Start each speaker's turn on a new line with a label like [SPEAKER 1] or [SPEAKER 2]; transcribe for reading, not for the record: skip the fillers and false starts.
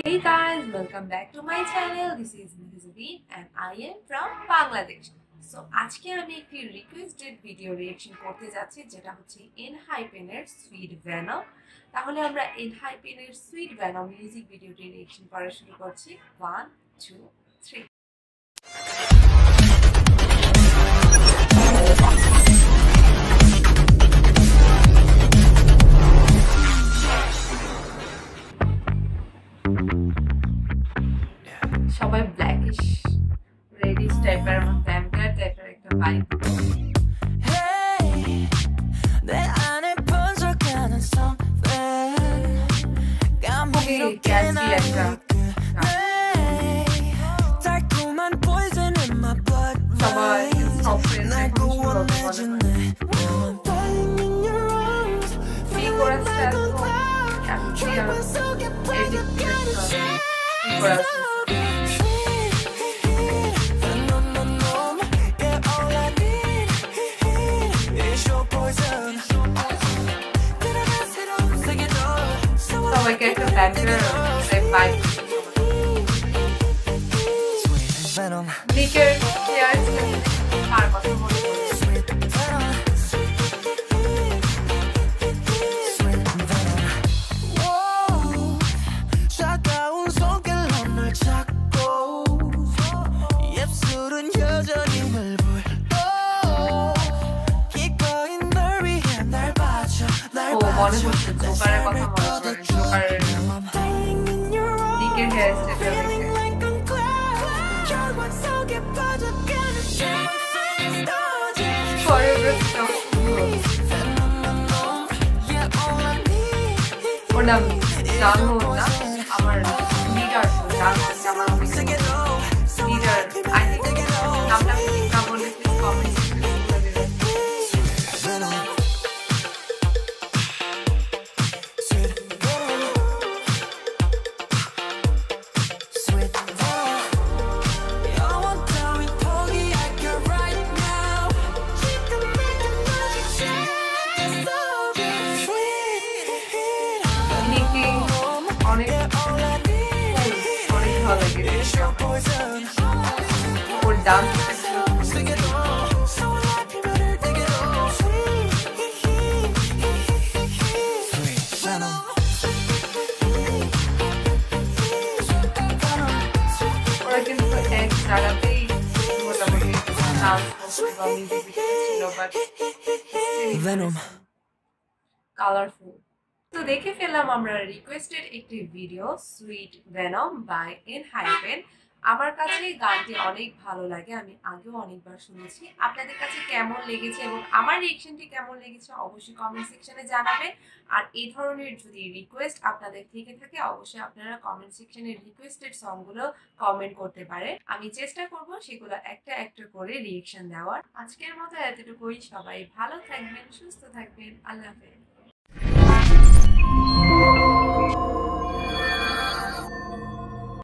[SPEAKER 1] Hey guys, welcome back to my channel. This is Mihzabeen and I am from Bangladesh. So আজকে আমি একটি requested video reaction করতে যাচ্ছি যেটা হচ্ছে এনহাইপেন এর সুইট ভেনম। তাহলে আমরা এনহাইপেন এর সুইট ভেনম মিউজিক ভিডিওটি রিঅ্যাকশন করা শুরু করছি। 1 2 3 সবাই ব্ল্যাকিশ রেডিশ টাইপের এবং ভ্যাম্পায়ার টাইপের একটা ভাইব। সবাই সবাইকে একটা ভ্যাম্পায়ার ভাইব। নিকের হেয়ার স্টাইল আর কথা মনে মনে হচ্ছে জোকারের কথা মনে পড়ে। জোকারের নিকের হেয়ার স্টাইল ওর নাম জানবো না, আমার লিডার জানবো আমার লিডার আই থিঙ্ক নামটা না বললে প্লিজ কমেন্ট অনেক ভালো লাগে ওর ডান্স। ওরা কিন্তু এক জায়গাতেই মোটামুটি ডান্স বা মিউজিক ছিল, বাট কালারফুল। তো দেখে ফেললাম আমরা রিকোয়েস্টেড একটি ভিডিও সুইট ভেনম বাই এনহাইপেন। আমার কাছে গানটি অনেক ভালো লাগে, আমি আগেও অনেকবার শুনেছি। আপনাদের কাছে কেমন লেগেছে এবং আমার রিঅ্যাকশনটি কেমন লেগেছে অবশ্যই কমেন্ট সেকশনে জানাবেন। আর এই ধরনের যদি রিকোয়েস্ট আপনাদের থেকে থাকে অবশ্যই আপনারা কমেন্ট সেকশনে রিকোয়েস্টেড সংগুলো কমেন্ট করতে পারেন। আমি চেষ্টা করব সেগুলো একটা একটা করে রিঅ্যাকশন দেওয়ার। আজকের মতো এতটুকুই। সবাই ভালো থাকবেন, সুস্থ থাকবেন। আল্লাহ হাফেজ।